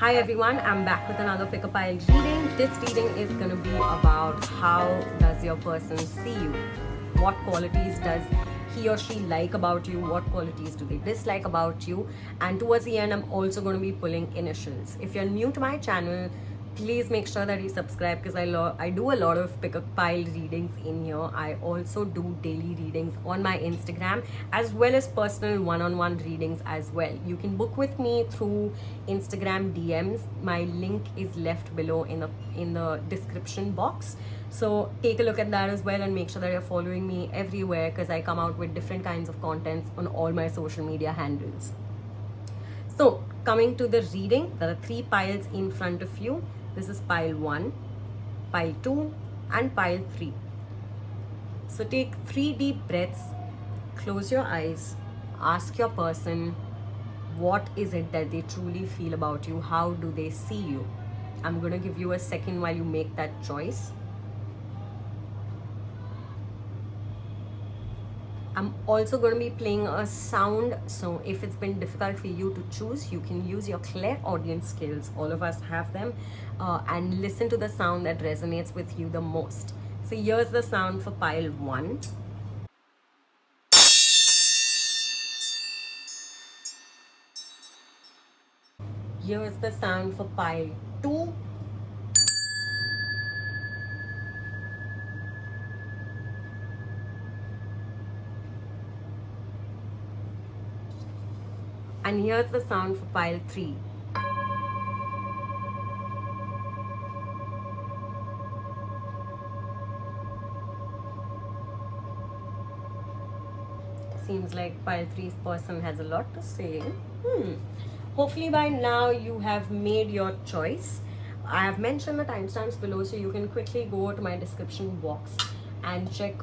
Hi everyone, I'm back with another pick a pile reading. This reading is going to be about how does your person see you? What qualities does he or she like about you? What qualities do they dislike about you? And towards the end, I'm also going to be pulling initials. If you're new to my channel, please make sure that you subscribe because I do a lot of pick a pile readings in here. I also do daily readings on my Instagram as well as personal one-on-one readings as well. You can book with me through Instagram DMs. My link is left below in the description box. So take a look at that as well and make sure that you're following me everywhere because I come out with different kinds of contents on all my social media handles. So coming to the reading, there are 3 piles in front of you. This is pile 1, pile 2 and pile 3. So take 3 deep breaths, close your eyes, ask your person what is it that they truly feel about you, how do they see you. I'm going to give you a second while you make that choice. I'm also going to be playing a sound, so if it's been difficult for you to choose, you can use your clairaudience skills. All of us have them, and listen to the sound that resonates with you the most. So here's the sound for pile 1. Here's the sound for pile 2. And here's the sound for pile 3. Seems like pile 3's person has a lot to say. Hopefully by now you have made your choice. I have mentioned the timestamps below so you can quickly go to my description box and check.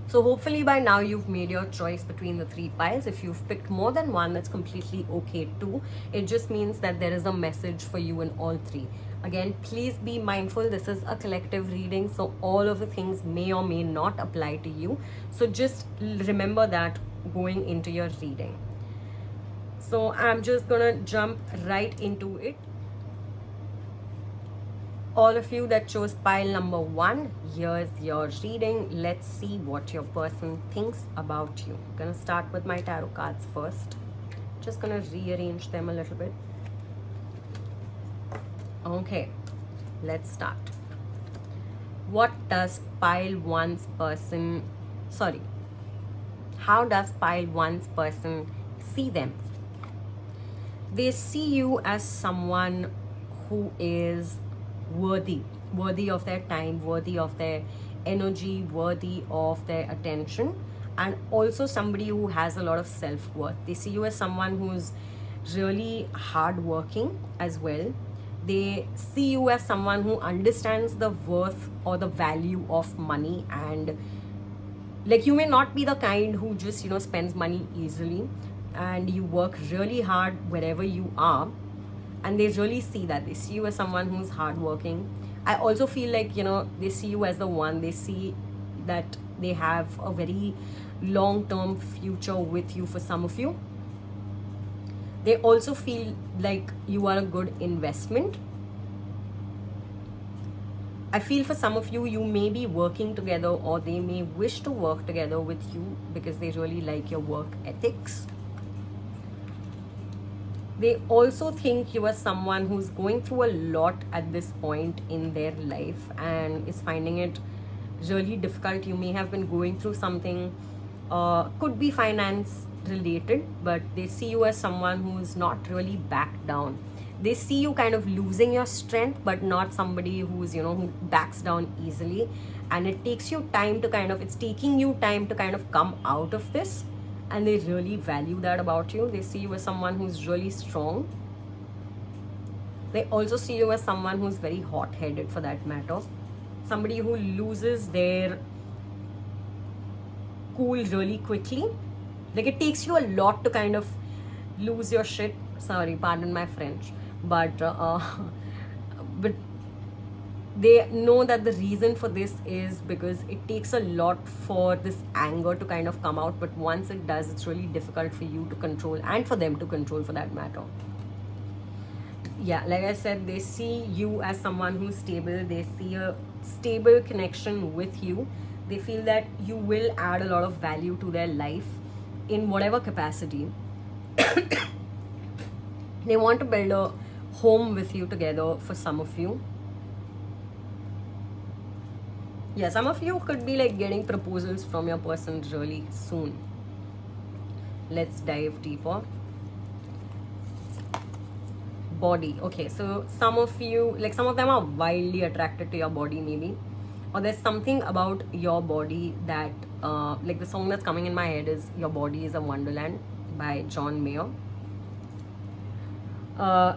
So hopefully by now you've made your choice between the 3 piles. If you've picked more than one, that's completely okay too. It just means that there is a message for you in all 3. Again, please be mindful, this is a collective reading, so all of the things may or may not apply to you. So just remember that going into your reading. So I'm just gonna jump right into it. All of you that chose pile number 1, here's your reading. Let's see what your person thinks about you. I'm gonna start with my tarot cards first. Just gonna rearrange them a little bit. Okay, let's start. What does pile 1's person, how does pile 1's person see them? They see you as someone who is worthy of their time, worthy of their energy, worthy of their attention, and also somebody who has a lot of self-worth. They see you as someone who's really hardworking as well. They see you as someone who understands the worth or the value of money, and like you may not be the kind who just spends money easily, and you work really hard wherever you are. And they really see that. They see you as someone who's hardworking. I also feel like, they see you as the one. They see that they have a very long-term future with you for some of you. They also feel like you are a good investment. I feel for some of you, you may be working together or they may wish to work together with you because they really like your work ethics. They also think you are someone who's going through a lot at this point in their life and is finding it really difficult. You may have been going through something, could be finance related, but they see you as someone who's not really backed down. They see you kind of losing your strength, but not somebody who's, who backs down easily. And it takes you time to it's taking you time to come out of this. And they really value that about you. They see you as someone who's really strong. They also see you as someone who's very hot-headed for that matter. Somebody who loses their cool really quickly. Like it takes you a lot to lose your shit. Sorry, pardon my French. But they know that the reason for this is because it takes a lot for this anger to come out, but once it does, it's really difficult for you to control and for them to control for that matter. Yeah, like I said, they see you as someone who's stable. They see a stable connection with you. They feel that you will add a lot of value to their life in whatever capacity. They want to build a home with you together for some of you. Yeah, some of you could be like getting proposals from your person really soon. Let's dive deeper. Body. Okay, so some of you, like some of them are wildly attracted to your body maybe, or there's something about your body that like the song that's coming in my head is Your Body is a Wonderland by John Mayer.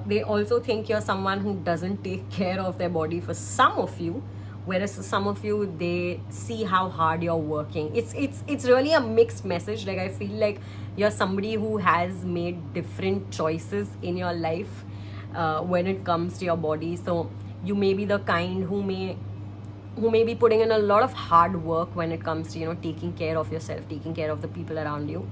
They also think you're someone who doesn't take care of their body for some of you, whereas for some of you they see how hard you're working. It's really a mixed message. Like I feel like you're somebody who has made different choices in your life when it comes to your body. So you may be the kind who may be putting in a lot of hard work when it comes to, you know, taking care of yourself, taking care of the people around you.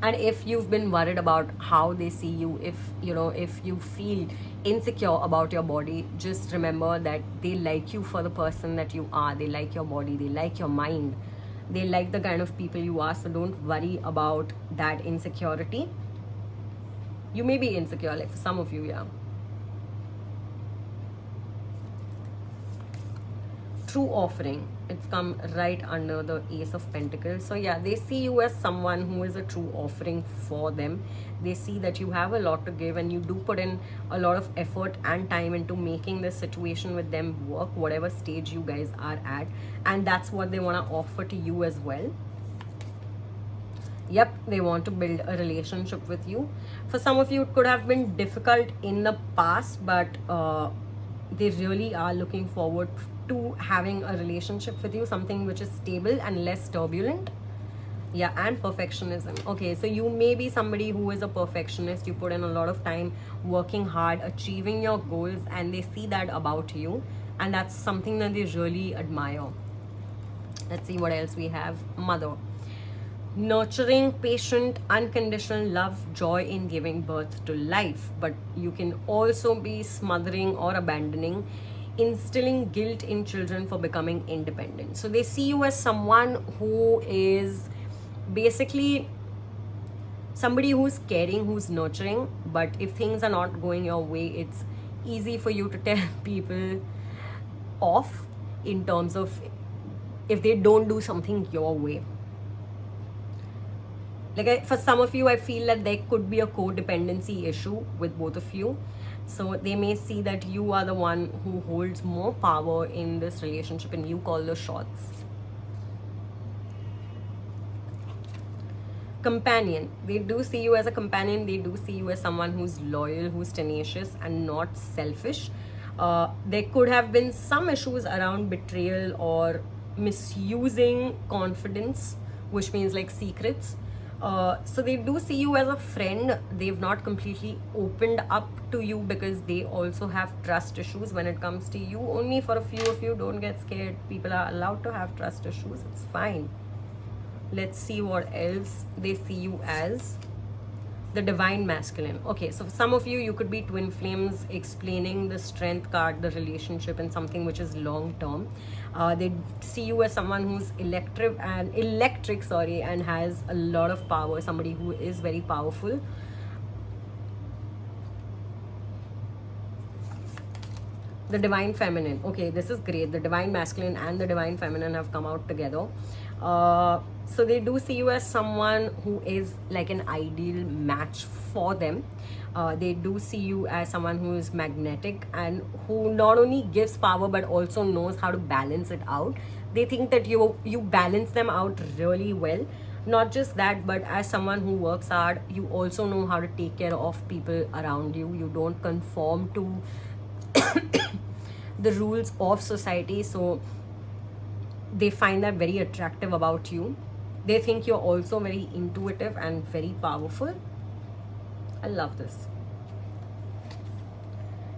And if you've been worried about how they see you, if you feel insecure about your body, just remember that they like you for the person that you are. They like your body, they like your mind, they like the kind of people you are. So don't worry about that insecurity. You may be insecure, like for some of you, yeah. True offering, it's come right under the Ace of Pentacles. So yeah, they see you as someone who is a true offering for them. They see that you have a lot to give, and you do put in a lot of effort and time into making this situation with them work, whatever stage you guys are at, and that's what they want to offer to you as well. Yep, they want to build a relationship with you. For some of you, it could have been difficult in the past, but they really are looking forward to having a relationship with you, something which is stable and less turbulent. Yeah, and perfectionism. Okay, so you may be somebody who is a perfectionist. You put in a lot of time working hard, achieving your goals, and they see that about you, and that's something that they really admire. Let's see what else we have. Mother. Nurturing, patient, unconditional love, joy in giving birth to life. But you can also be smothering or abandoning, instilling guilt in children for becoming independent. So they see you as someone who is basically somebody who's caring, who's nurturing, but if things are not going your way, it's easy for you to tell people off in terms of if they don't do something your way. Like for some of you, I feel that there could be a codependency issue with both of you. So they may see that you are the one who holds more power in this relationship and you call the shots. Companion. They do see you as a companion. They do see you as someone who's loyal, who's tenacious, and not selfish. There could have been some issues around betrayal or misusing confidence, which means like secrets. So they do see you as a friend. They've not completely opened up to you because they also have trust issues when it comes to you. Only for a few of you, don't get scared. People are allowed to have trust issues. It's fine. Let's see what else they see you as. The divine masculine. Okay, so for some of you, you could be twin flames, explaining the strength card, the relationship, in something which is long term. They see you as someone who's electric and has a lot of power, somebody who is very powerful. The divine feminine. Okay, this is great. The divine masculine and the divine feminine have come out together. So they do see you as someone who is like an ideal match for them. They do see you as someone who is magnetic and who not only gives power but also knows how to balance it out. They think that you balance them out really well. Not just that, but as someone who works hard, you also know how to take care of people around you. You don't conform to the rules of society. So they find that very attractive about you. They think you're also very intuitive and very powerful. I love this.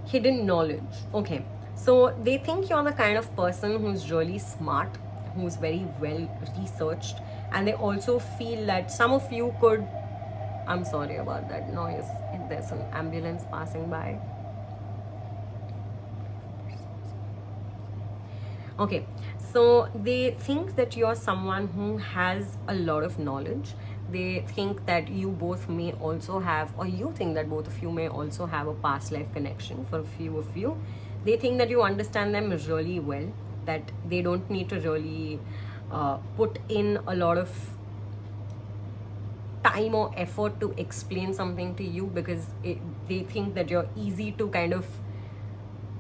Hidden knowledge. Okay, so they think you're the kind of person who's really smart, who's very well researched, And they also feel that some of you could, I'm sorry about that noise, there's an ambulance passing by. Okay, so they think that you're someone who has a lot of knowledge. They think that you both may also have, or you think that both of you may also have a past life connection for a few of you. They think that you understand them really well, that they don't need to really put in a lot of time or effort to explain something to you, because they think that you're easy to kind of,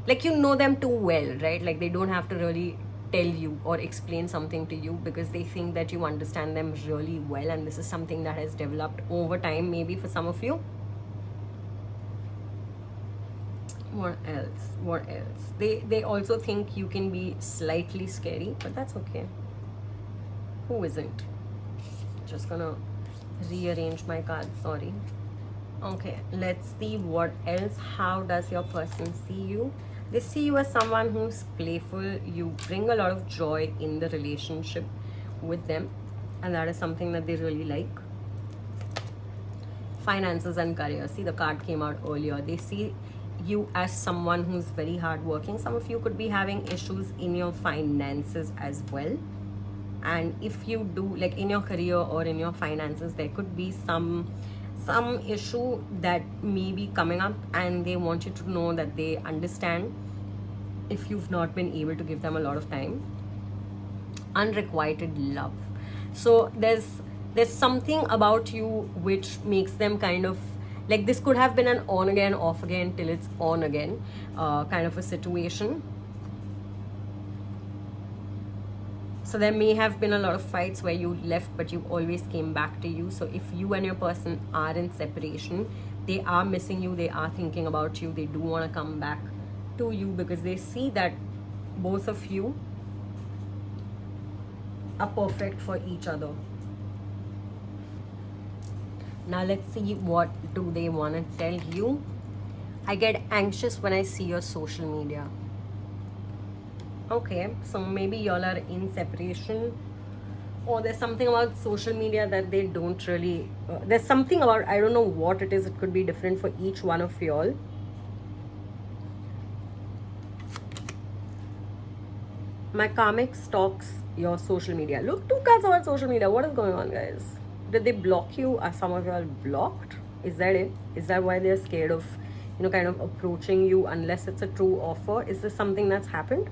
like, you know them too well, right? Like, they don't have to really tell you or explain something to you, because they think that you understand them really well, and this is something that has developed over time, maybe for some of you. What else? They also think you can be slightly scary, but that's okay. Who isn't? Just gonna rearrange my cards, sorry. Okay, let's see what else. How does your person see you? They see you as someone who's playful. You bring a lot of joy in the relationship with them, and that is something that they really like. Finances and career. See, the card came out earlier. They see you as someone who's very hardworking. Some of you could be having issues in your finances as well. And if you do, like in your career or in your finances, there could be some issue that may be coming up, and they want you to know that they understand if you've not been able to give them a lot of time. Unrequited love. So there's something about you which makes them kind of like, this could have been an on again, off again, till it's on again kind of a situation. So there may have been a lot of fights where you left, but you always came back to you. So if you and your person are in separation, they are missing you, they are thinking about you, they do want to come back to you, because they see that both of you are perfect for each other. Now let's see, what do they want to tell you? I get anxious when I see your social media. Okay, so maybe y'all are in separation, or there's something about social media that they don't really there's something about, I don't know what it is, it could be different for each one of y'all. My karmic stalks your social media. Look, 2 cards about social media. What is going on, guys? Did they block you? Are some of y'all blocked? Is that it? Is that why they're scared of, kind of approaching you unless it's a true offer? Is this something that's happened?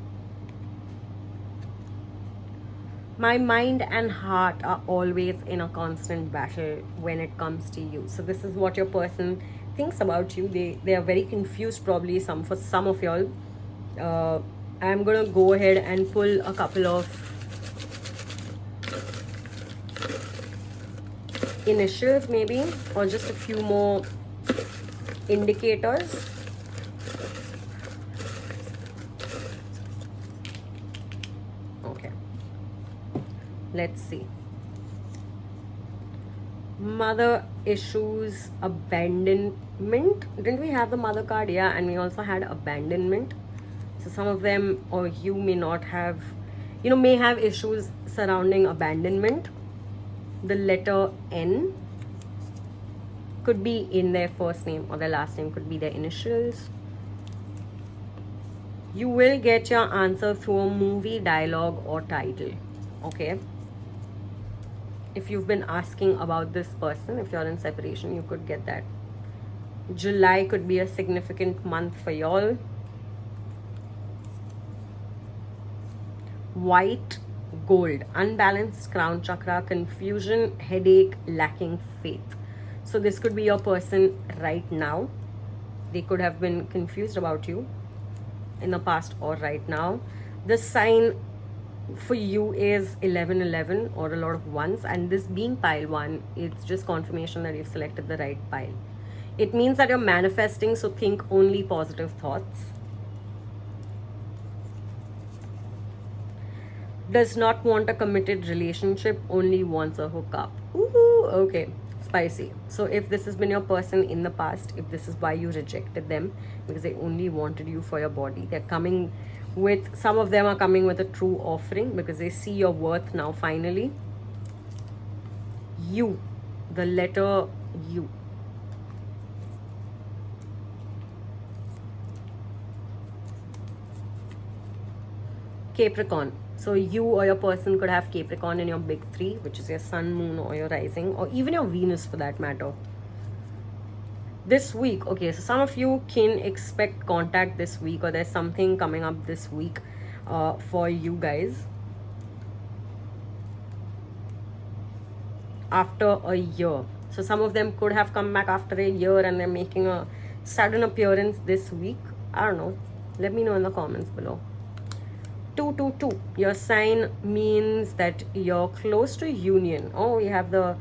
My mind and heart are always in a constant battle when it comes to you. So this is what your person thinks about you. They are very confused, probably. For some of y'all. I'm gonna go ahead and pull a couple of initials maybe, or just a few more indicators. Okay, let's see. Mother issues, abandonment. Didn't we have the mother card? Yeah, and we also had abandonment. So some of them, or you may not have, may have issues surrounding abandonment. The letter N could be in their first name, or their last name could be their initials. You will get your answer through a movie, dialogue, or title. Okay. If you've been asking about this person, if you're in separation, you could get that. July could be a significant month for y'all. White, gold, unbalanced crown chakra, confusion, headache, lacking faith. So this could be your person right now. They could have been confused about you in the past or right now. The sign for you is 1111, or a lot of ones, and this being pile 1, it's just confirmation that you've selected the right pile. It means that you're manifesting, so think only positive thoughts. Does not want a committed relationship, only wants a hookup. Ooh, okay, spicy. So if this has been your person in the past, if this is why you rejected them, because they only wanted you for your body, they're coming with, some of them are coming with a true offering, because they see your worth now finally. U, the letter U. Capricorn. So you or your person could have Capricorn in your big three, which is your sun, moon, or your rising, or even your Venus for that matter. This week, okay, so some of you can expect contact this week, or there's something coming up this week for you guys. After a year. So some of them could have come back after a year and they're making a sudden appearance this week. I don't know. Let me know in the comments below. 222. Your sign means that you're close to union. Oh, we have the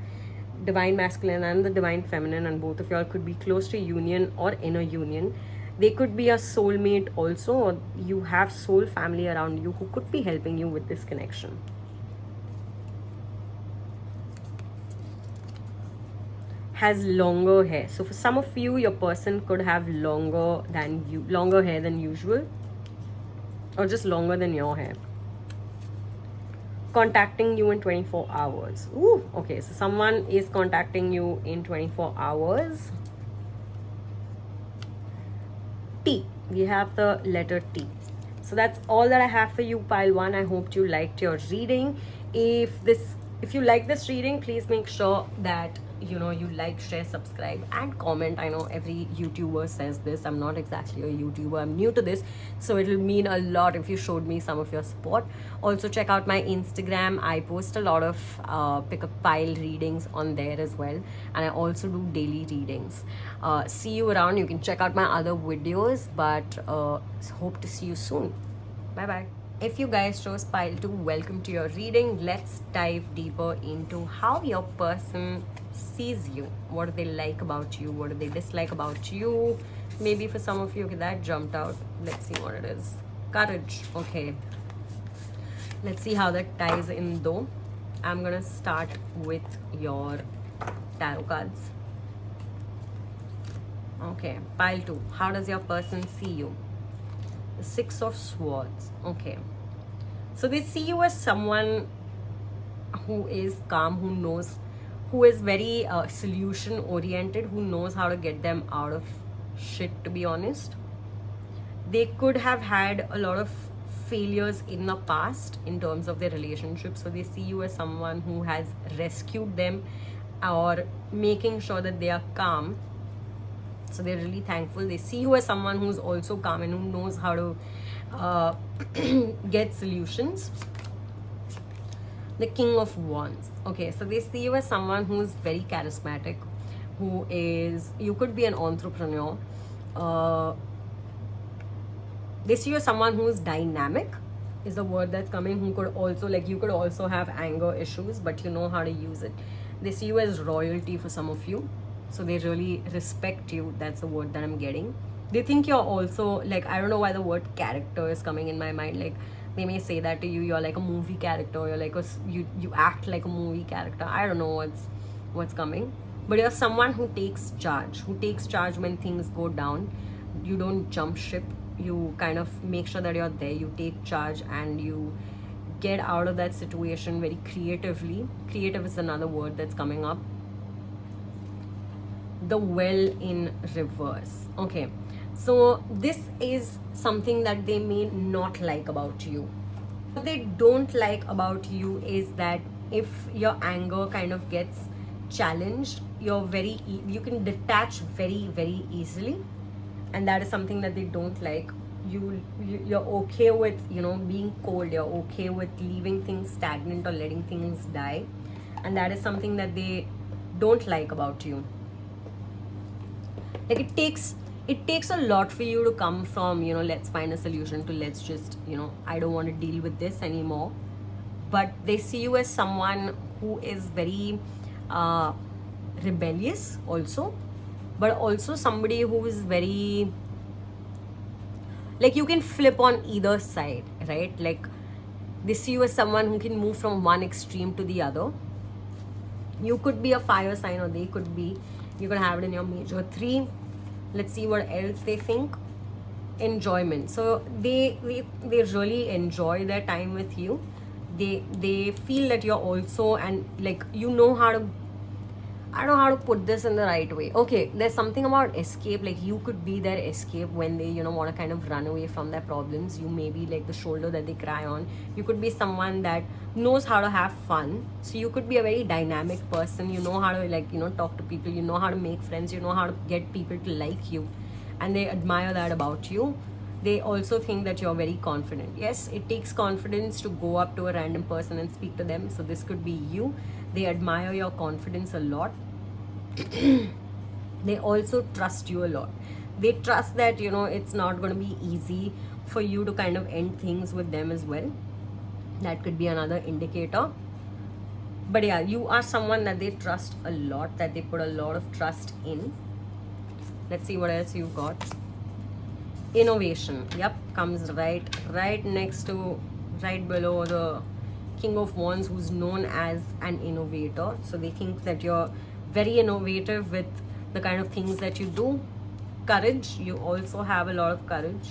divine masculine and the divine feminine, and both of y'all could be close to union or in a union. They could be a soulmate also, or you have soul family around you who could be helping you with this connection. Has longer hair. So for some of you, your person could have longer hair than usual, or just longer than your hair. Contacting you in 24 hours. Ooh, okay, so someone is contacting you in 24 hours. T. We have the letter T. So that's all that I have for you, pile 1. I hope you liked your reading. If you like this reading, please make sure that you like, share, subscribe, and comment. I know every YouTuber says this. I'm not exactly a YouTuber. I'm new to this, so it'll mean a lot if you showed me some of your support. Also, check out my Instagram. I post a lot of pick a pile readings on there as well, and I also do daily readings. See you around. You can check out my other videos, but hope to see you soon. Bye bye. If you guys chose pile 2, welcome to your reading. Let's dive deeper into how your person sees you. What do they like about you? What do they dislike about you? Maybe for some of you, okay, that jumped out. Let's see what it is. Courage. Okay. Let's see how that ties in though. I'm gonna start with your tarot cards. Okay, pile 2. How does your person see you? The 6 of Swords. Okay, so they see you as someone who is calm, who is very solution oriented, who knows how to get them out of shit, to be honest. They could have had a lot of failures in the past in terms of their relationship, so they see you as someone who has rescued them or making sure that they are calm. So they're really thankful. They see you as someone who's also calm and who knows how to get solutions. The King of Wands. Okay, so they see you as someone who's very charismatic, you could be an entrepreneur. They see you as someone who's dynamic, is the word that's coming, who could also, you could also have anger issues, but you know how to use it. They see you as royalty for some of you. So they really respect you. That's the word that I'm getting. They think you're also, I don't know why the word character is coming in my mind. They may say that to you, you're like a movie character. You're like you act like a movie character. I don't know what's coming. But you're someone who takes charge. Who takes charge when things go down. You don't jump ship. You kind of make sure that you're there. You take charge and you get out of that situation very creatively. Creative is another word that's coming up. The Well in reverse. Okay, so this is something that they may not like about you. What they don't like about you is that if your anger kind of gets challenged, you can detach very, very easily, and that is something that they don't like. You're okay with being cold. You're okay with leaving things stagnant or letting things die, and that is something that they don't like about you. It takes a lot for you to come from let's find a solution to let's just I don't want to deal with this anymore. But they see you as someone who is very rebellious also, but also somebody who is very you can flip on either side, right? They see you as someone who can move from one extreme to the other. You could be a fire sign, or they could be. You're gonna have it in your major 3. Let's see what else they think. Enjoyment. So they really enjoy their time with you. They feel that you're also, and you know how to I don't know how to put this in the right way. Okay, there's something about escape. Like you could be their escape when they, want to kind of run away from their problems. You may be like the shoulder that they cry on. You could be someone that knows how to have fun. So you could be a very dynamic person. You know how to like, talk to people. You know how to make friends. You know how to get people to like you. And they admire that about you. They also think that you're very confident. Yes, it takes confidence to go up to a random person and speak to them. So this could be you. They admire your confidence a lot. They also trust you a lot. They trust that, it's not going to be easy for you to kind of end things with them as well. That could be another indicator. But yeah, you are someone that they trust a lot, that they put a lot of trust in. Let's see what else you've got. Innovation. Yep, comes right next to, right below the King of Wands, who's known as an innovator. So they think that you're very innovative with the kind of things that you do. Courage. You also have a lot of courage.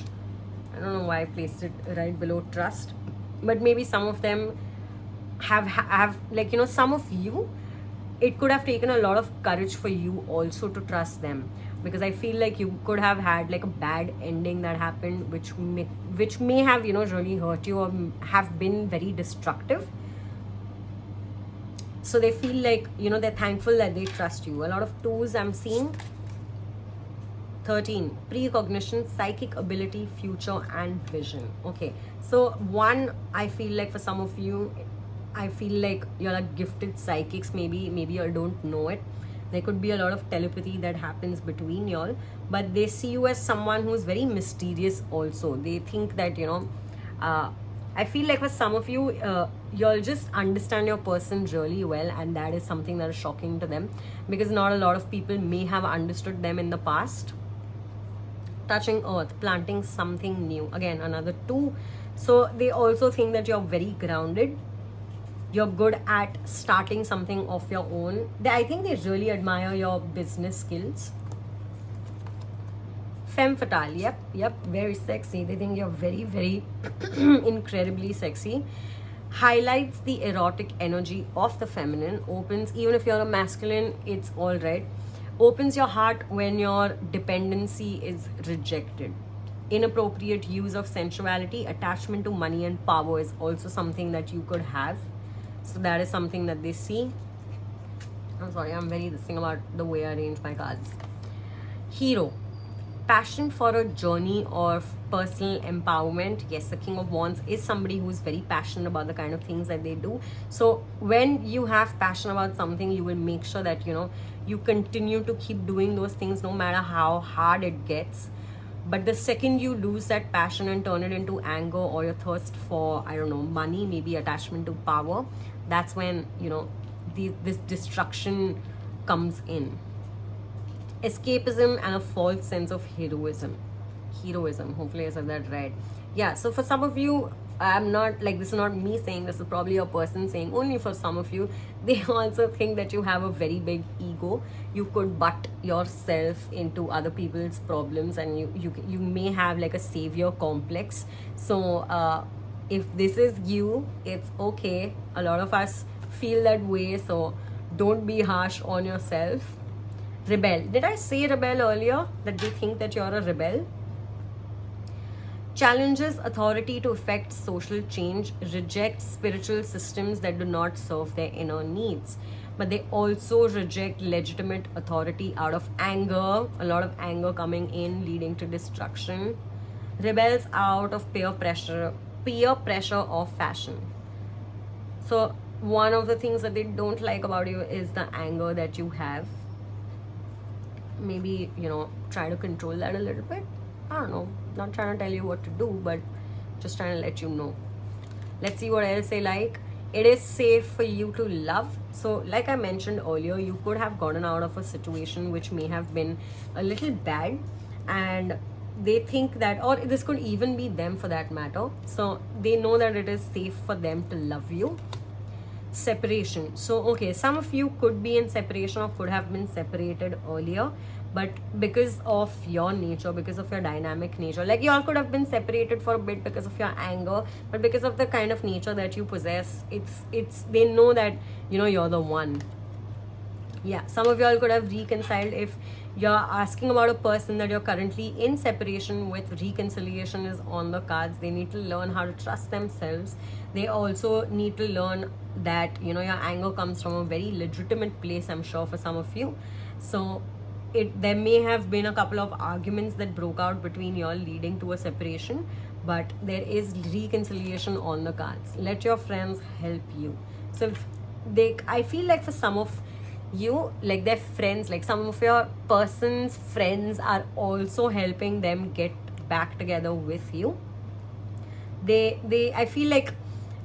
I don't know why I placed it right below trust. But maybe some of them have like, some of you, it could have taken a lot of courage for you also to trust them. Because I feel like you could have had like a bad ending that happened, which may have, really hurt you or have been very destructive. So they feel like, they're thankful that they trust you. A lot of 2s I'm seeing. 13, precognition, psychic ability, future and vision. Okay, so 1, I feel like for some of you, I feel like you're like gifted psychics. Maybe you don't know it. There could be a lot of telepathy that happens between y'all, but they see you as someone who's very mysterious also. They think that, I feel like for some of you, you'll just understand your person really well, and that is something that is shocking to them, because not a lot of people may have understood them in the past. Touching earth, planting something new. Again, another 2. So they also think that you're very grounded. You're good at starting something of your own. I think they really admire your business skills. Femme fatale. Yep, very sexy. They think you're very, very incredibly sexy. Highlights the erotic energy of the feminine. Opens, even if you're a masculine, it's all right. Opens your heart when your dependency is rejected. Inappropriate use of sensuality, attachment to money and power is also something that you could have. So that is something that they see. I'm sorry, I'm very this thing about the way I arrange my cards. Hero. Passion for a journey of personal empowerment. Yes, the King of Wands is somebody who's very passionate about the kind of things that they do. So when you have passion about something, you will make sure that, you continue to keep doing those things no matter how hard it gets. But the second you lose that passion and turn it into anger or your thirst for, I don't know, money, maybe attachment to power, that's when, this destruction comes in. Escapism and a false sense of heroism. Hopefully I said that right. Yeah, so for some of you, I'm not like, this is not me saying, this is probably a person saying. Only for some of you, they also think that you have a very big ego. You could butt yourself into other people's problems, and you may have like a savior complex. So if this is you, it's okay. A lot of us feel that way, so don't be harsh on yourself. Rebel. Did I say rebel earlier? That they think that you're a rebel? Challenges authority to effect social change, rejects spiritual systems that do not serve their inner needs. But they also reject legitimate authority out of anger, a lot of anger coming in, leading to destruction. Rebels out of peer pressure of fashion. So one of the things that they don't like about you is the anger that you have. Maybe, try to control that a little bit. I don't know, not trying to tell you what to do, but just trying to let you know. Let's see what else they like. It is safe for you to love. So like I mentioned earlier, you could have gotten out of a situation which may have been a little bad, and they think that, or this could even be them for that matter, so they know that it is safe for them to love you. Separation. So okay, some of you could be in separation or could have been separated earlier, but because of your nature, because of your dynamic nature, like you all could have been separated for a bit because of your anger, but because of the kind of nature that you possess, it's they know that you're the one. Yeah, some of y'all could have reconciled. If you're asking about a person that you're currently in separation with, reconciliation is on the cards. They need to learn how to trust themselves. They also need to learn that, you know, your anger comes from a very legitimate place, I'm sure, for some of you. So there may have been a couple of arguments that broke out between y'all, leading to a separation, but there is reconciliation on the cards. Let your friends help you. So if I feel like for some of you, like their friends, like some of your person's friends are also helping them get back together with you. I feel like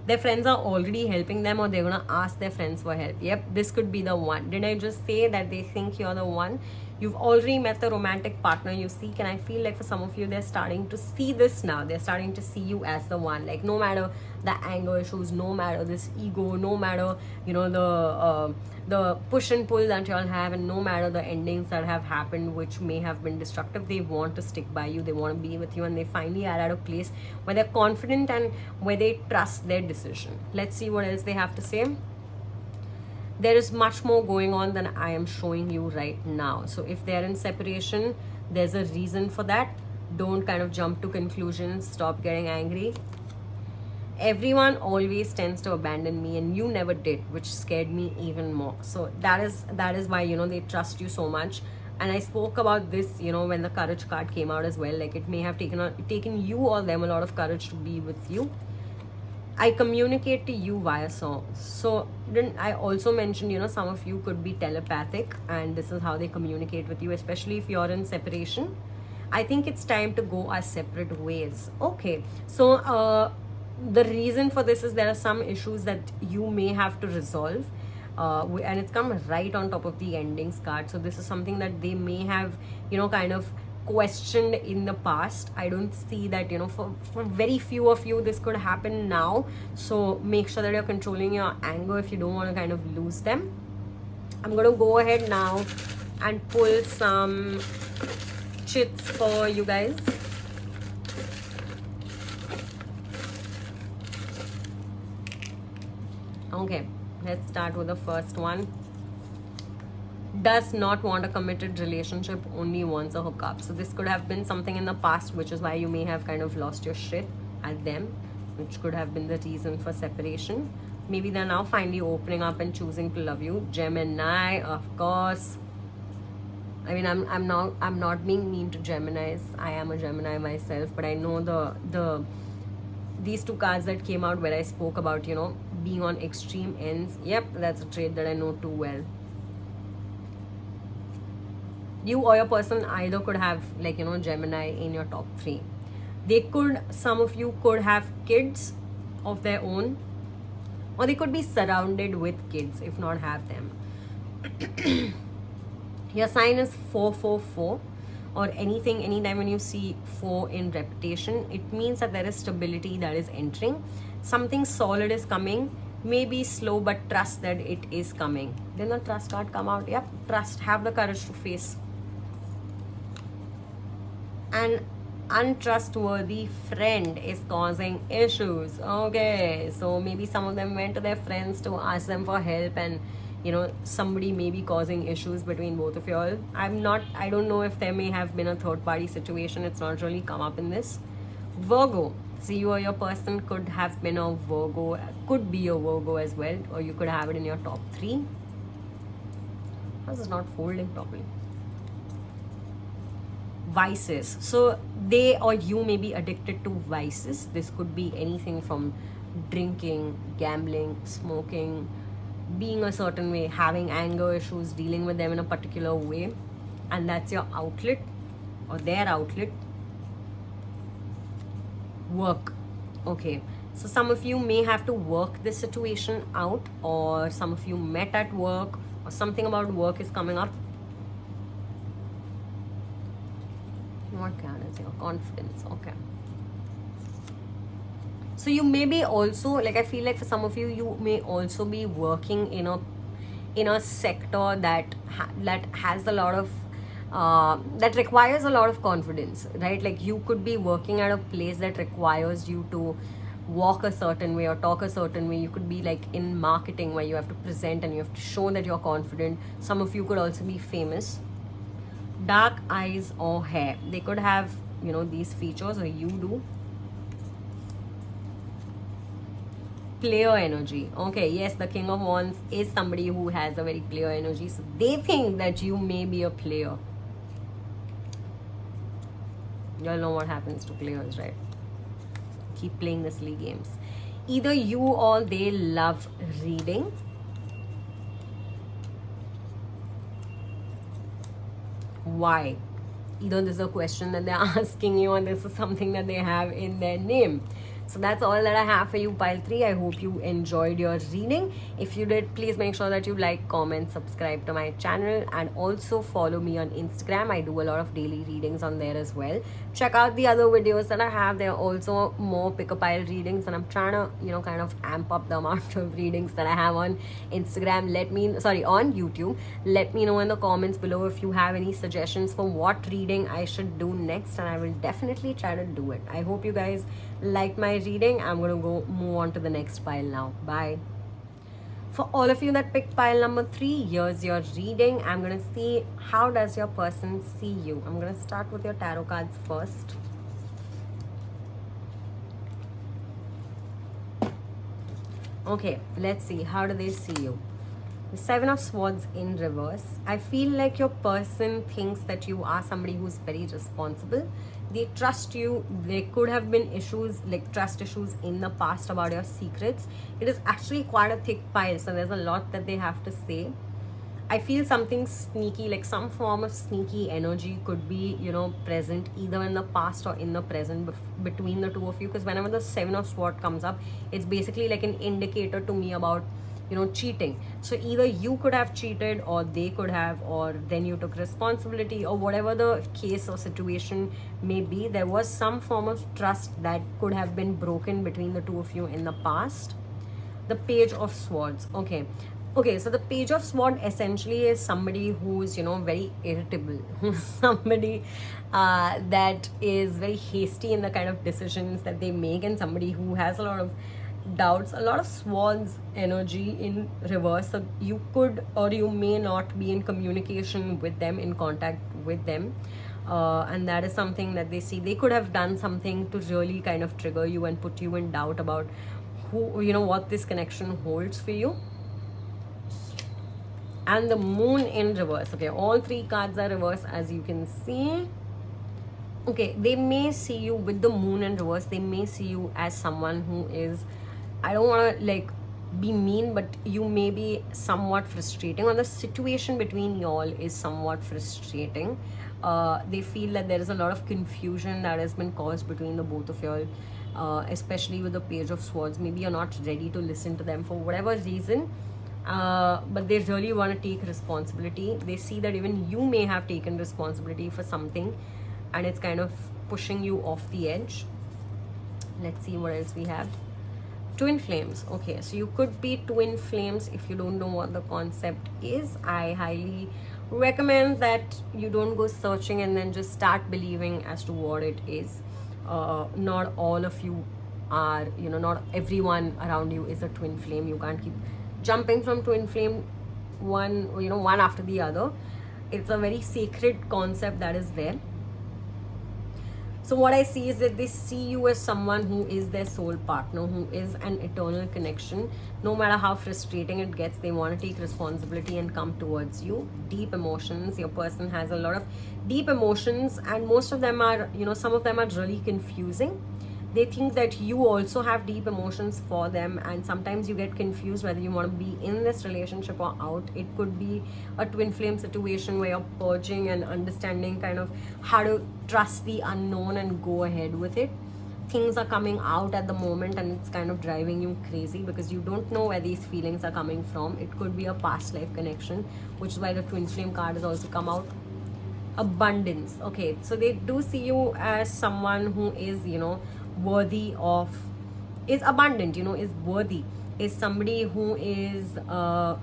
their friends are already helping them, or they're gonna ask their friends for help. Yep, this could be the one. Did I just say that they think you're the one? You've already met the romantic partner you seek, and I feel like for some of you, they're starting to see this now. They're starting to see you as the one. Like, no matter the anger issues, no matter this ego, no matter, you know, the push and pull that y'all have, and no matter the endings that have happened which may have been destructive, they want to stick by you, they want to be with you, and they finally are at a place where they're confident and where they trust their decision. Let's see what else they have to say. There is much more going on than I am showing you right now. So if they're in separation, there's a reason for that. Don't kind of jump to conclusions. Stop getting angry. Everyone always tends to abandon me, and you never did, which scared me even more. So that is why, you know, they trust you so much. And I spoke about this, you know, when the courage card came out as well. Like, it may have taken you or them a lot of courage to be with you. I communicate to you via songs. So then I also mentioned, you know, some of you could be telepathic, and this is how they communicate with you, especially if you're in separation. I think it's time to go our separate ways. Okay, so the reason for this is there are some issues that you may have to resolve. And it's come right on top of the endings card. So this is something that they may have, you know, kind of questioned in the past. I don't see that, you know, for very few of you this could happen now. So make sure that you're controlling your anger if you don't want to kind of lose them. I'm going to go ahead now and pull some chits for you guys. Okay, let's start with the first one. Does not want a committed relationship, only wants a hookup. So this could have been something in the past, which is why you may have kind of lost your shit at them, which could have been the reason for separation. Maybe they're now finally opening up and choosing to love you. Gemini, of course. I mean, I'm not being mean to Geminis. I am a Gemini myself, but I know these two cards that came out where I spoke about, you know, being on extreme ends. Yep, that's a trait that I know too well. You or your person either could have, like, you know, Gemini in your top 3. Some of you could have kids of their own, or they could be surrounded with kids, if not have them. Your sign is 444, or anytime when you see 4 in repetition, it means that there is stability that is entering. Something solid is coming. Maybe slow, but trust that it is coming. Then the trust card come out. Yep, trust. Have the courage to face. An untrustworthy friend is causing issues. Okay, so maybe some of them went to their friends to ask them for help, and, you know, somebody may be causing issues between both of y'all. I don't know if there may have been a third party situation. It's not really come up in this. Virgo. So you or your person could have been a Virgo, could be a Virgo as well, or you could have it in your top 3. This is not folding properly. Vices. So they or you may be addicted to vices. This could be anything from drinking, gambling, smoking, being a certain way, having anger issues, dealing with them in a particular way, and that's your outlet or their outlet. Work. Okay, so some of you may have to work this situation out, or some of you met at work, or something about work is coming up. What can I say? Confidence. Okay. So you may be also, like, I feel like for some of you, you may also be working in a sector that has a lot of that requires a lot of confidence, right? Like, you could be working at a place that requires you to walk a certain way or talk a certain way. You could be like in marketing where you have to present and you have to show that you're confident. Some of you could also be famous. Dark eyes or hair, they could have, you know, these features, or you do. Player energy. Okay, yes, the King of Wands is somebody who has a very player energy, so they think that you may be a player. Y'all know what happens to players, right? Keep playing the silly games. Either you or they love reading. Why? Either this is a question that they're asking you, and this is something that they have in their name. So that's all that I have for you, pile 3. I hope you enjoyed your reading. If you did, please make sure that you like, comment, subscribe to my channel, and also follow me on Instagram. I do a lot of daily readings on there as well. Check out the other videos that I have. There are also more pick a pile readings, and I'm trying to, you know, kind of amp up the amount of readings that I have on Instagram. On YouTube. Let me know in the comments below if you have any suggestions for what reading I should do next, and I will definitely try to do it. I hope you guys like my reading. I'm gonna go move on to the next pile now. Bye. For all of you that picked pile number 3, here's your reading. I'm gonna see how does your person see you. I'm gonna start with your tarot cards first. Okay, let's see, how do they see you? The 7 of Swords in reverse. I feel like your person thinks that you are somebody who's very responsible. They trust you. There could have been issues, like trust issues in the past about your secrets. It is actually quite a thick pile, so there's a lot that they have to say. I feel something sneaky, like some form of sneaky energy could be, you know, present either in the past or in the present between the two of you, because whenever the 7 of Swords comes up, it's basically like an indicator to me about, you know, cheating. So either you could have cheated, or they could have, or then you took responsibility, or whatever the case or situation may be. There was some form of trust that could have been broken between the two of you in the past. The Page of Swords. Okay, so the Page of Swords essentially is somebody who's, you know, very irritable. Somebody that is very hasty in the kind of decisions that they make, and somebody who has a lot of doubts, a lot of Swords energy in reverse. So you could or you may not be in communication with them, in contact with them, and that is something that they see. They could have done something to really kind of trigger you and put you in doubt about who, you know, what this connection holds for you. And the Moon in reverse. Okay, all 3 cards are reverse, as you can see. Okay, they may see you with the Moon in reverse. They may see you as someone who is, I don't want to like be mean, but you may be somewhat frustrating, or the situation between y'all is somewhat frustrating. They feel that there is a lot of confusion that has been caused between the both of y'all, especially with the Page of Swords. Maybe you're not ready to listen to them for whatever reason, but they really want to take responsibility. They see that even you may have taken responsibility for something, and it's kind of pushing you off the edge. Let's see what else we have. Twin flames. Okay, so you could be twin flames. If you don't know what the concept is, I highly recommend that you don't go searching and then just start believing as to what it is. Not all of you are, you know, not everyone around you is a twin flame. You can't keep jumping from twin flame one after the other. It's a very sacred concept that is there. So what I see is that they see you as someone who is their soul partner, who is an eternal connection. No matter how frustrating it gets, they want to take responsibility and come towards you. Deep emotions. Your person has a lot of deep emotions, and most of them are, you know, some of them are really confusing. They think that you also have deep emotions for them, and sometimes you get confused whether you want to be in this relationship or out. It could be a twin flame situation where you're purging and understanding kind of how to trust the unknown and go ahead with it. Things are coming out at the moment, and it's kind of driving you crazy because you don't know where these feelings are coming from. It could be a past life connection, which is why the twin flame card has also come out. Abundance. Okay, so they do see you as someone who is, you know, worthy of, is abundant, you know, is worthy, is somebody who is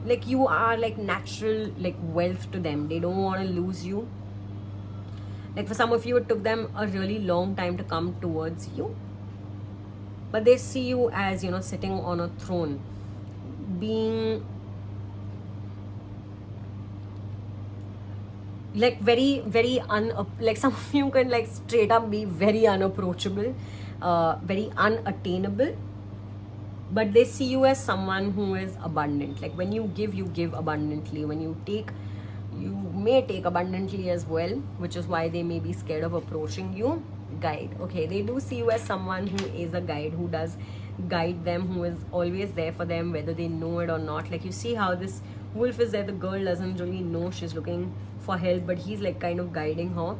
like you are like natural like wealth to them. They don't want to lose you. Like for some of you, it took them a really long time to come towards you. but they see you as, you know, sitting on a throne, being like like some of you can like straight up be very unapproachable, very unattainable, but they see you as someone who is abundant. Like when you give abundantly. When you take, you may take abundantly as well, which is why they may be scared of approaching you. Guide, okay, they do see you as someone who is a guide, who does guide them, who is always there for them, whether they know it or not. Like you see how this wolf is there, the girl doesn't really know she's looking for help, but he's like kind of guiding her.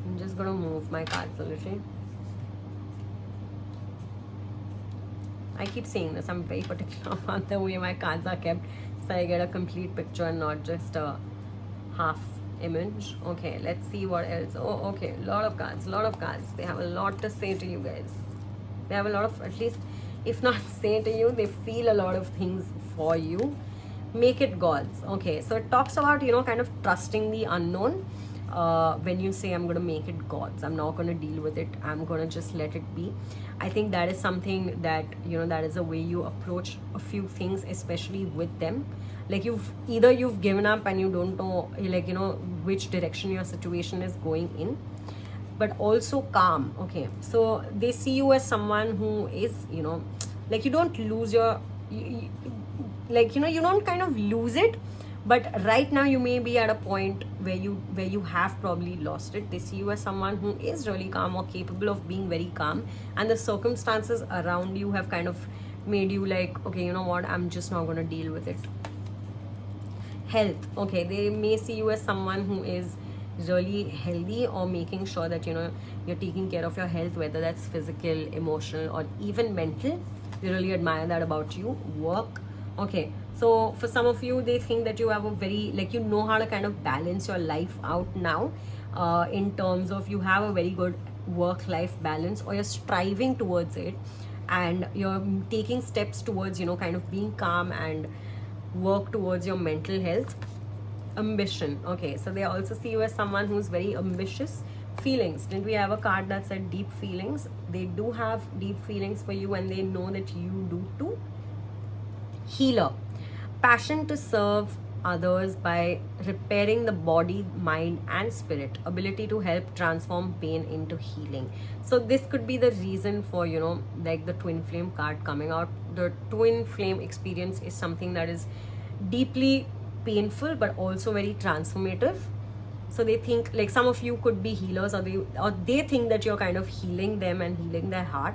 I'm just gonna move my cards a little. I keep saying this, I'm very particular about the way my cards are kept, so I get a complete picture and not just a half image. Okay, let's see what else. Oh, okay, lot of cards. They have a lot to say to you guys. They have a lot of, at least if not say to you, they feel a lot of things for you. Make it gods. Okay, so it talks about, you know, kind of trusting the unknown. When you say I'm going to make it gods, I'm not going to deal with it, I'm going to just let it be. I think that is something that, you know, that is the way you approach a few things, especially with them. Like you've given up and you don't know, like, you know, which direction your situation is going in, but also calm. Okay, so they see you as someone who is, you know, like you don't lose your, like, you know, you don't kind of lose it, but right now you may be at a point where you have probably lost it. They see you as someone who is really calm or capable of being very calm, and the circumstances around you have kind of made you like, okay, you know what, I'm just not going to deal with it. Health, okay, they may see you as someone who is really healthy, or making sure that, you know, you're taking care of your health, whether that's physical, emotional, or even mental. They really admire that about you. Work, okay, so for some of you, they think that you have a very, like, you know how to kind of balance your life out now, in terms of you have a very good work-life balance, or you're striving towards it, and you're taking steps towards, you know, kind of being calm and work towards your mental health. Ambition, okay, so they also see you as someone who's very ambitious. Feelings, did we have a card that said deep feelings? They do have deep feelings for you, and they know that you do too. Healer, passion to serve others by repairing the body, mind, and spirit. Ability to help transform pain into healing. So this could be the reason for, you know, like the twin flame card coming out. The twin flame experience is something that is deeply painful but also very transformative. So they think, like, some of you could be healers, or they think that you're kind of healing them and healing their heart.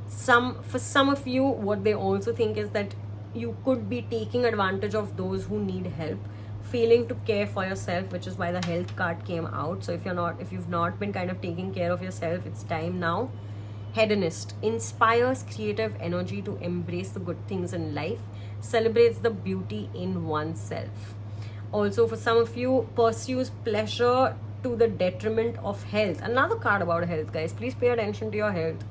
For some of you, what they also think is that you could be taking advantage of those who need help, failing to care for yourself, which is why the health card came out. So if you've not been kind of taking care of yourself, it's time now. Hedonist, inspires creative energy to embrace the good things in life, celebrates the beauty in oneself. Also, for some of you, pursues pleasure to the detriment of health. Another card about health, guys. Please pay attention to your health.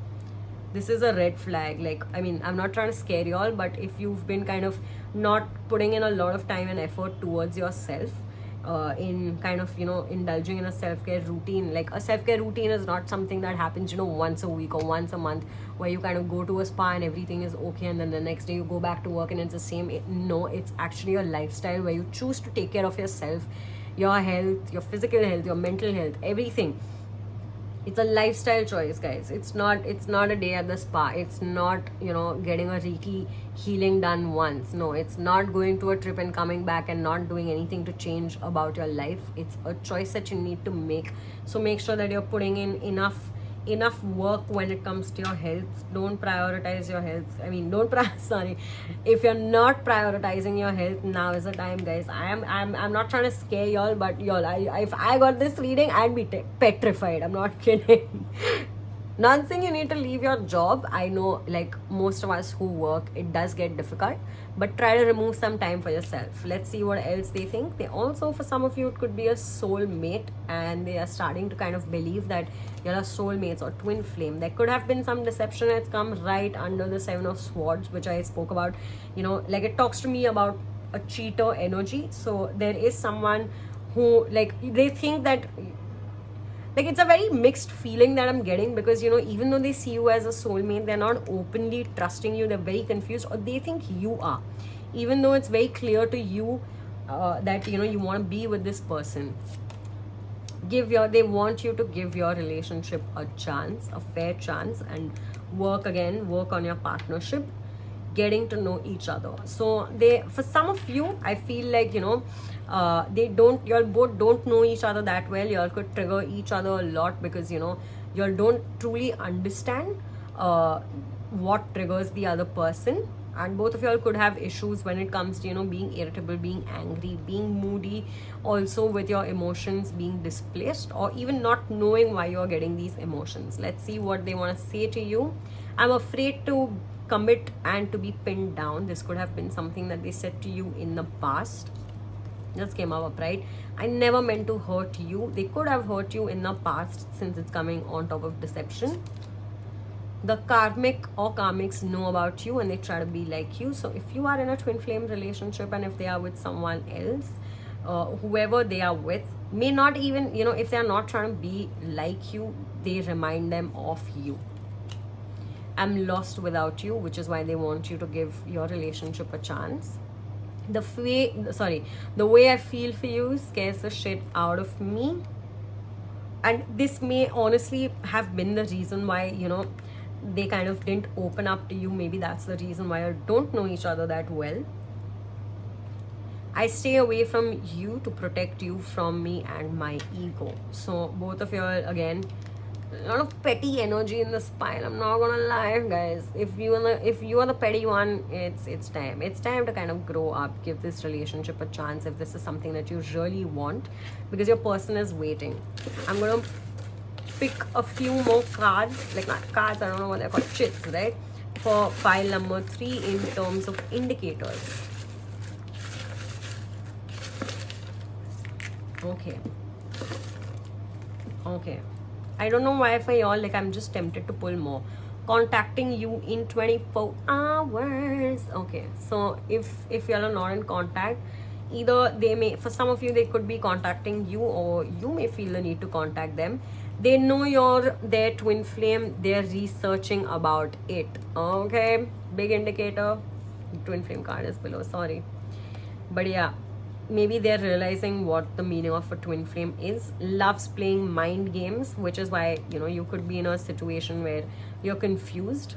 This is a red flag. Like, I mean, I'm not trying to scare you all, but if you've been kind of not putting in a lot of time and effort towards yourself, in kind of, you know, indulging in a self-care routine. Like, a self-care routine is not something that happens, you know, once a week or once a month, where you kind of go to a spa and everything is okay, and then the next day you go back to work and it's the same. No, it's actually a lifestyle where you choose to take care of yourself, your health, your physical health, your mental health, everything. It's a lifestyle choice, guys. It's not a day at the spa. It's not, you know, getting a Reiki healing done once. No, it's not going to a trip and coming back and not doing anything to change about your life. It's a choice that you need to make. So make sure that you're putting in enough work when it comes to your health. Don't prioritize your health. I mean, sorry, if you're not prioritizing your health, now is the time, guys. I'm not trying to scare y'all, but y'all, if I got this reading, I'd be petrified. I'm not kidding. Not saying you need to leave your job. I know, like, most of us who work, it does get difficult, but try to remove some time for yourself. Let's see what else they think. They also, for some of you, it could be a soul mate, and they are starting to kind of believe that you're a soulmates or twin flame. There could have been some deception. It's come right under the 7 of Swords, which I spoke about. You know, like, it talks to me about a cheater energy. So there is someone who, like, they think that Like, it's a very mixed feeling that I'm getting, because, even though they see you as a soulmate, they're not openly trusting you. They're very confused, or they think you are, even though it's very clear to you that, you want to be with this person. They want you to give your relationship a chance, a fair chance, and work on your partnership, getting to know each other. So for some of you, I feel like, y'all both don't know each other that well. Y'all could trigger each other a lot, because, y'all don't truly understand what triggers the other person. And both of y'all could have issues when it comes to, being irritable, being angry, being moody, also with your emotions being displaced, or even not knowing why you're getting these emotions. Let's see what they want to say to you. I'm afraid to commit and to be pinned down. This could have been something that they said to you in the past. Just came up, right? I never meant to hurt you. They could have hurt you in the past, since it's coming on top of deception. The karmic or karmics know about you, and they try to be like you. So if you are in a twin flame relationship, and if they are with someone else, whoever they are with may not even, if they are not trying to be like you, they remind them of you. I'm lost without you, which is why they want you to give your relationship a chance. The way I feel for you scares the shit out of me. And this may honestly have been the reason why, they kind of didn't open up to you. Maybe that's the reason why you don't know each other that well. I stay away from you to protect you from me and my ego. So both of you are, again, a lot of petty energy in the spine. I'm not gonna lie, guys. If you are the petty one, it's time. It's time to kind of grow up. Give this relationship a chance if this is something that you really want, because your person is waiting. I'm gonna pick a few more cards, like not cards, I don't know what they're called, chits, right? For pile number 3 in terms of indicators. Okay. I don't know why for y'all, like, I'm just tempted to pull more. Contacting you in 24 hours. Okay, so if y'all are not in contact, either they may, for some of you, they could be contacting you, or you may feel the need to contact them. They know you're their twin flame. They're researching about it. Okay, big indicator. Twin flame card is below, sorry. But yeah, maybe they're realizing what the meaning of a twin flame is. Loves playing mind games, which is why, you could be in a situation where you're confused.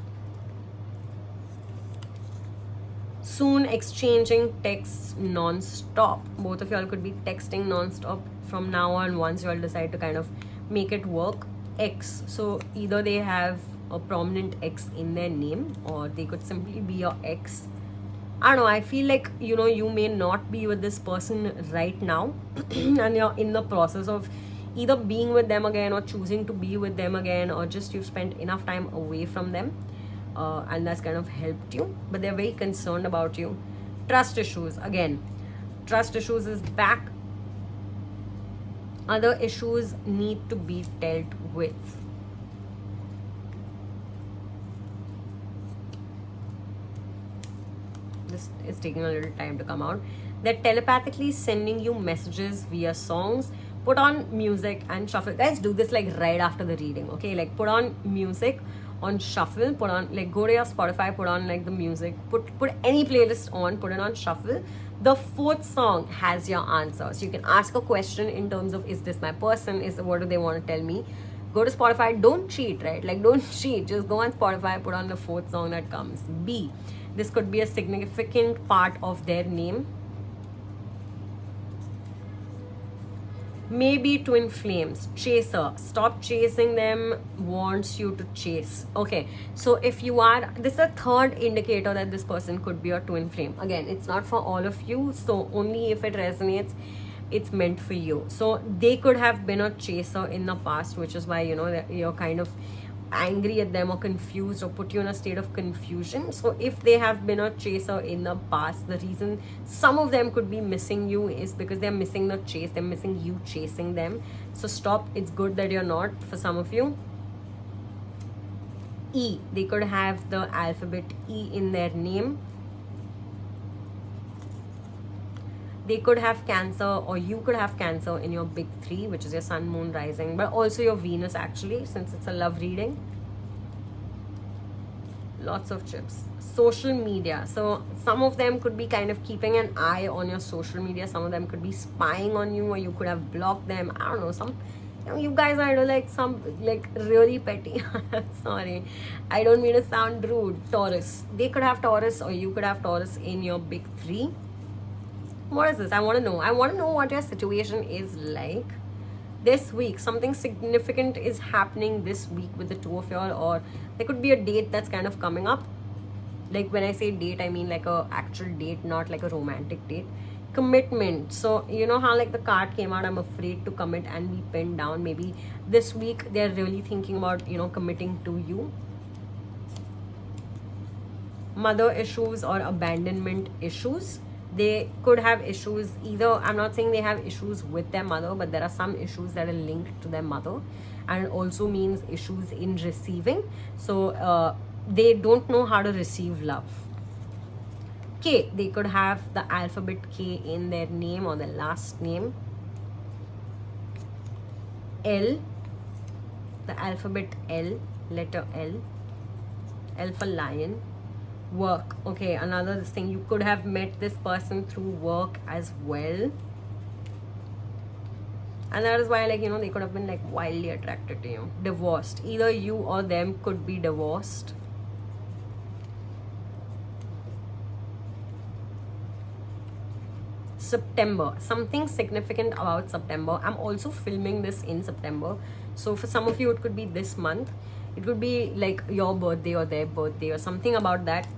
Soon exchanging texts non-stop. Both of y'all could be texting non-stop from now on, once y'all decide to kind of make it work. X, so either they have a prominent X in their name, or they could simply be your ex. I don't know, I feel like, you may not be with this person right now and you're in the process of either being with them again, or choosing to be with them again, or just you've spent enough time away from them, and that's kind of helped you. But they're very concerned about you. Trust issues, again, trust issues is back. Other issues need to be dealt with. This is taking a little time to come out. They're telepathically sending you messages via songs. Put on music and shuffle. Guys, do this like right after the reading, okay? Like, put on music on shuffle. Put on, like, go to your Spotify, put on like the music. Put any playlist on, put it on shuffle. The 4th song has your answer. So you can ask a question in terms of, is this my person? What do they want to tell me? Go to Spotify. Don't cheat, right? Like, don't cheat. Just go on Spotify, put on the 4th song that comes. B. This could be a significant part of their name. Maybe twin flames. Chaser. Stop chasing them. Wants you to chase. Okay, so if you are, this is a 3rd indicator that this person could be a twin flame. Again, it's not for all of you, so only if it resonates, it's meant for you. So they could have been a chaser in the past, which is why, you're kind of angry at them, or confused, or put you in a state of confusion. So if they have been a chaser in the past, the reason some of them could be missing you is because they're missing the chase. They're missing you chasing them. So stop. It's good that you're not, for some of you. E. They could have the alphabet E in their name. They could have Cancer, or you could have Cancer in your big three, which is your Sun, Moon, Rising, but also your Venus, actually, since it's a love reading. Lots of chips. Social media. So some of them could be kind of keeping an eye on your social media. Some of them could be spying on you, or you could have blocked them. I don't know. You guys are like some like really petty. Sorry, I don't mean to sound rude. Taurus. They could have Taurus, or you could have Taurus in your big three. What is this? I want to know. I want to know what your situation is like this week. Something significant is happening this week with the two of y'all, or there could be a date that's kind of coming up. Like when I say date, I mean like a actual date, not like a romantic date. Commitment. So you know how like the card came out, I'm afraid to commit and be pinned down. Maybe this week they're really thinking about, you know, committing to you. Mother issues or abandonment issues. They could have issues either. I'm not saying they have issues with their mother, but there are some issues that are linked to their mother, and it also means issues in receiving. So they don't know how to receive love. K, they could have the alphabet K in their name or their last name. L, the alphabet L, letter L. L for lion. Work. Okay, another thing, you could have met this person through work as well, and that is why, like, you know, they could have been like wildly attracted to you. Divorced. Either you or them could be divorced. September. Something significant about September. I'm also filming this in September, so for some of you it could be this month. It could be like your birthday or their birthday or something about that.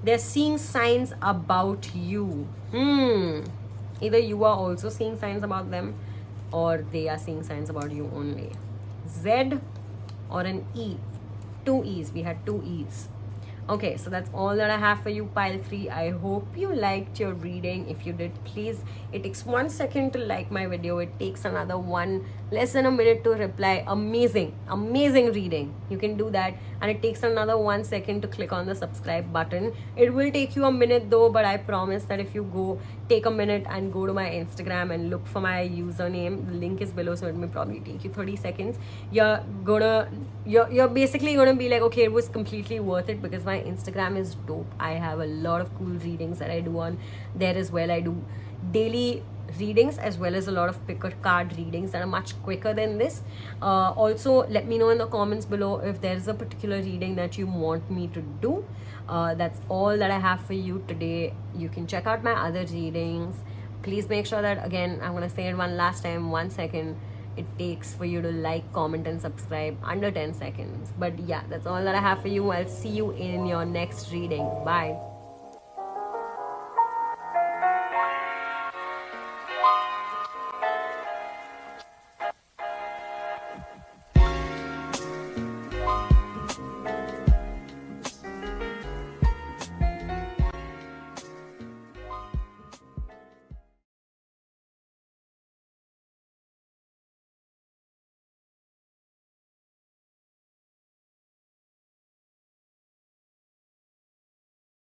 They're seeing signs about you. Either you are also seeing signs about them, or they are seeing signs about you only. Z or an E. 2 E's. We had 2 E's. Okay, so that's all that I have for you, pile 3. I hope you liked your reading. If you did, please, it takes 1 second to like my video. It takes another less than a minute to reply. Amazing reading. You can do that, and it takes another 1 second to click on the subscribe button. It will take you a minute though, but I promise that if you take a minute and go to my Instagram and look for my username, the link is below, so it may probably take you 30 seconds. You're basically gonna be like, okay, it was completely worth it, because my Instagram is dope. I have a lot of cool readings that I do on there as well. I do daily readings as well as a lot of picker card readings that are much quicker than this. Also, let me know in the comments below if there's a particular reading that you want me to do. That's all that I have for you today. You can check out my other readings. Please make sure that, again, I'm gonna say it one last time, 1 second it takes for you to like, comment and subscribe, under 10 seconds. But yeah, that's all that I have for you. I'll see you in your next reading. Bye.